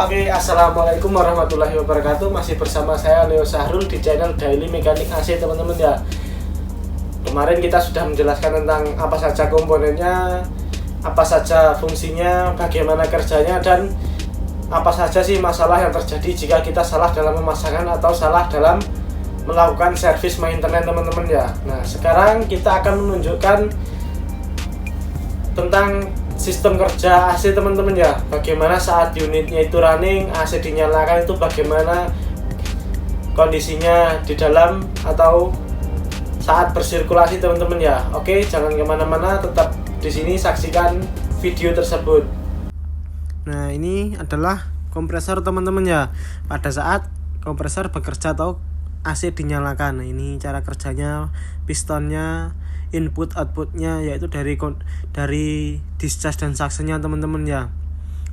Oke, assalamualaikum warahmatullahi wabarakatuh. Masih bersama saya Leo Sahrul di channel Daily Mekanik AC teman-teman ya. Kemarin kita sudah menjelaskan tentang apa saja komponennya, apa saja fungsinya, bagaimana kerjanya, dan apa saja sih masalah yang terjadi jika kita salah dalam memasangkan atau salah dalam melakukan servis maintenance teman-teman ya. Nah, sekarang kita akan menunjukkan tentang sistem kerja AC teman-teman ya. Bagaimana saat unitnya itu running, AC dinyalakan itu bagaimana kondisinya di dalam atau saat bersirkulasi teman-teman ya. Oke, jangan kemana-mana, tetap di sini saksikan video tersebut. Nah, ini adalah kompresor teman-teman ya. Pada saat kompresor bekerja atau AC dinyalakan. Nah, ini cara kerjanya, pistonnya, input outputnya yaitu dari discharge dan suctionnya teman-teman ya.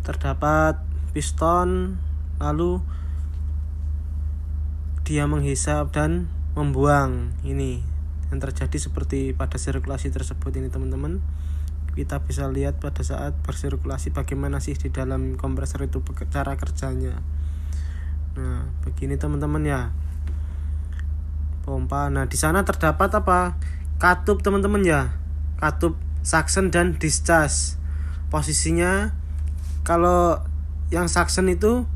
Terdapat piston, lalu dia menghisap dan membuang. Ini yang terjadi seperti pada sirkulasi tersebut ini teman-teman. Kita bisa lihat pada saat bersirkulasi bagaimana sih di dalam kompresor itu cara kerjanya. Nah, begini teman-teman ya. Pompa. Nah, di sana terdapat apa? Katup teman-teman ya. Katup suction dan discharge. Posisinya kalau yang suction itu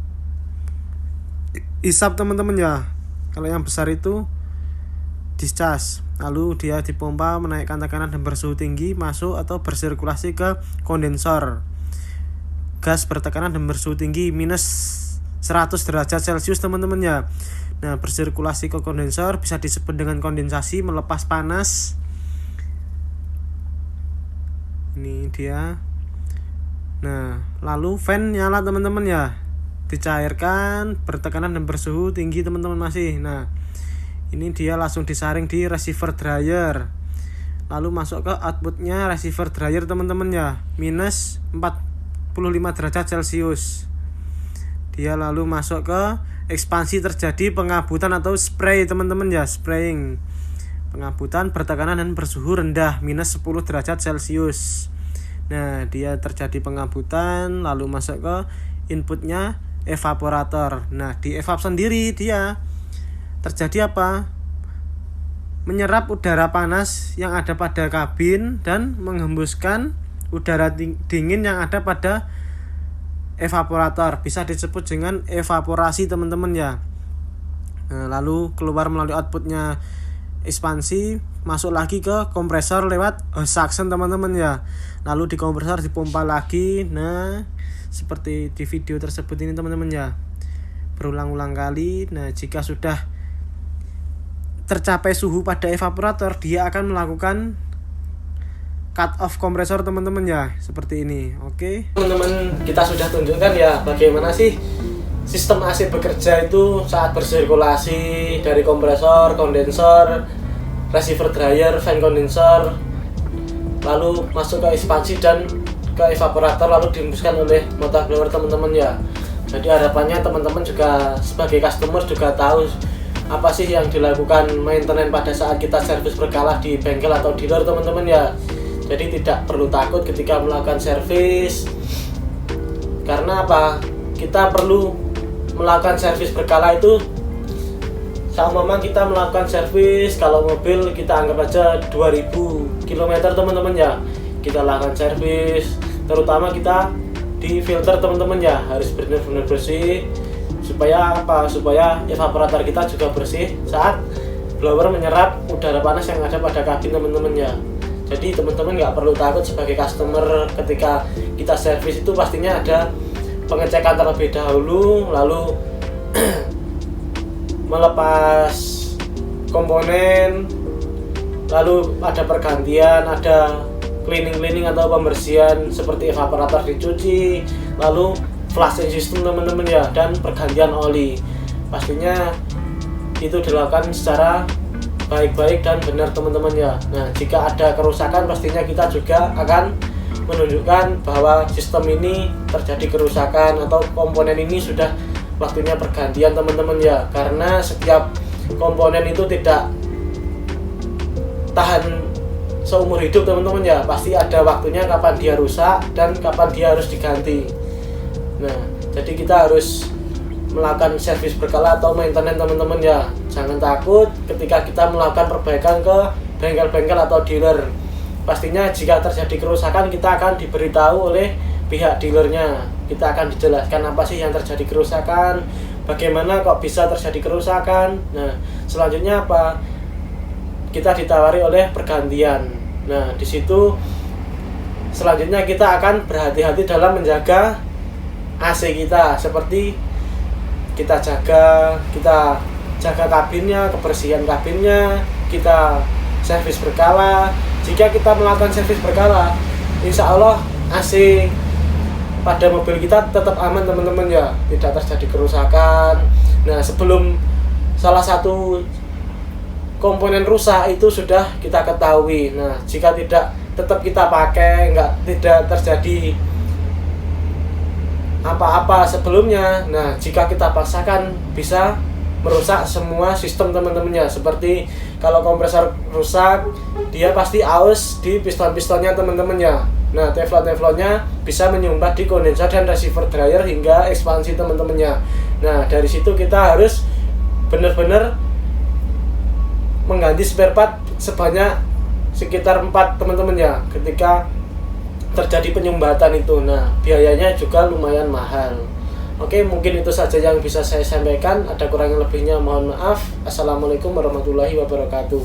hisap teman-teman ya. Kalau yang besar itu discharge. Lalu dia dipompa menaikkan tekanan dan bersuhu tinggi masuk atau bersirkulasi ke kondensor. Gas bertekanan dan bersuhu tinggi minus 100 derajat Celcius teman-teman ya. Nah, bersirkulasi ke kondensor bisa disebut dengan kondensasi, melepas panas. Ini dia. Nah, lalu fan nyala teman-teman ya. Dicairkan, bertekanan dan bersuhu tinggi teman-teman masih. Nah, ini dia langsung disaring di receiver dryer. Lalu masuk ke outputnya receiver dryer teman-teman ya. Minus 45 derajat Celcius. Dia lalu masuk ke ekspansi, terjadi pengabutan atau spray teman-teman ya, spraying. Pengabutan bertekanan dan bersuhu rendah minus 10 derajat Celcius. Nah, dia terjadi pengabutan lalu masuk ke inputnya evaporator. Nah, di evap sendiri dia terjadi apa? Menyerap udara panas yang ada pada kabin dan menghembuskan udara dingin yang ada pada evaporator. Bisa disebut dengan evaporasi teman-teman ya. Nah, lalu keluar melalui outputnya ekspansi, masuk lagi ke kompresor lewat suction teman-teman ya. Lalu di kompresor dipompa lagi. Nah, seperti di video tersebut ini teman-teman ya. Berulang-ulang kali. Nah, jika sudah tercapai suhu pada evaporator, dia akan melakukan cut off kompresor teman-teman ya, seperti ini. Oke. Teman-teman, kita sudah tunjukkan ya bagaimana sih sistem AC bekerja itu saat bersirkulasi dari kompresor, kondensor, receiver dryer, fan kondensor, lalu masuk ke ekspansi dan ke evaporator, lalu dihembuskan oleh motor blower teman-teman ya. Jadi harapannya teman-teman juga sebagai customer juga tahu apa sih yang dilakukan maintenance pada saat kita servis berkala di bengkel atau dealer teman-teman ya. Jadi tidak perlu takut ketika melakukan servis. Karena apa? Kita perlu melakukan servis berkala itu sama kita melakukan servis. Kalau mobil kita anggap aja 2000 km teman-teman ya. Kita lakukan servis, terutama kita di filter teman-teman ya, harus benar-benar bersih. Supaya apa? Supaya evaporator kita juga bersih saat blower menyerap udara panas yang ada pada kabin teman-teman ya. Jadi teman-teman nggak perlu takut sebagai customer ketika kita servis itu pastinya ada pengecekan terlebih dahulu, lalu melepas komponen, lalu ada pergantian, ada cleaning atau pembersihan seperti evaporator dicuci, lalu flushing system teman-teman ya, dan pergantian oli. Pastinya itu dilakukan secara baik-baik dan benar teman-teman ya. Nah, jika ada kerusakan pastinya kita juga akan menunjukkan bahwa sistem ini terjadi kerusakan atau komponen ini sudah waktunya pergantian teman-teman ya. Karena setiap komponen itu tidak tahan seumur hidup teman-teman ya. Pasti ada waktunya kapan dia rusak dan kapan dia harus diganti. Nah, Jadi kita harus melakukan servis berkala atau maintenance teman-teman ya. Jangan takut ketika kita melakukan perbaikan ke bengkel-bengkel atau dealer. Pastinya jika terjadi kerusakan kita akan diberitahu oleh pihak dealernya. Kita akan dijelaskan apa sih yang terjadi kerusakan, bagaimana kok bisa terjadi kerusakan. Nah, selanjutnya apa? Kita ditawari oleh pergantian. Nah, di situ selanjutnya kita akan berhati-hati dalam menjaga AC kita, seperti kita jaga kabinnya, kebersihan kabinnya, kita servis berkala. Jika kita melakukan servis berkala, insya Allah AC pada mobil kita tetap aman teman-teman ya, tidak terjadi kerusakan. Nah, sebelum salah satu komponen rusak itu sudah kita ketahui. Nah, jika tidak tetap kita pakai, tidak terjadi apa-apa sebelumnya. Nah, jika kita paksakan bisa merusak semua sistem teman-temannya. Seperti kalau kompresor rusak, dia pasti aus di piston-pistonnya teman-temannya. Nah, teflon-teflonnya bisa menyumbat di kondenser dan receiver dryer hingga ekspansi teman-temannya. Nah, dari situ kita harus benar-benar mengganti spare part sebanyak sekitar 4 teman-teman ya ketika terjadi penyumbatan itu. Nah, biayanya juga lumayan mahal. Oke, mungkin itu saja yang bisa saya sampaikan. Ada kurang lebihnya mohon maaf. Assalamualaikum warahmatullahi wabarakatuh.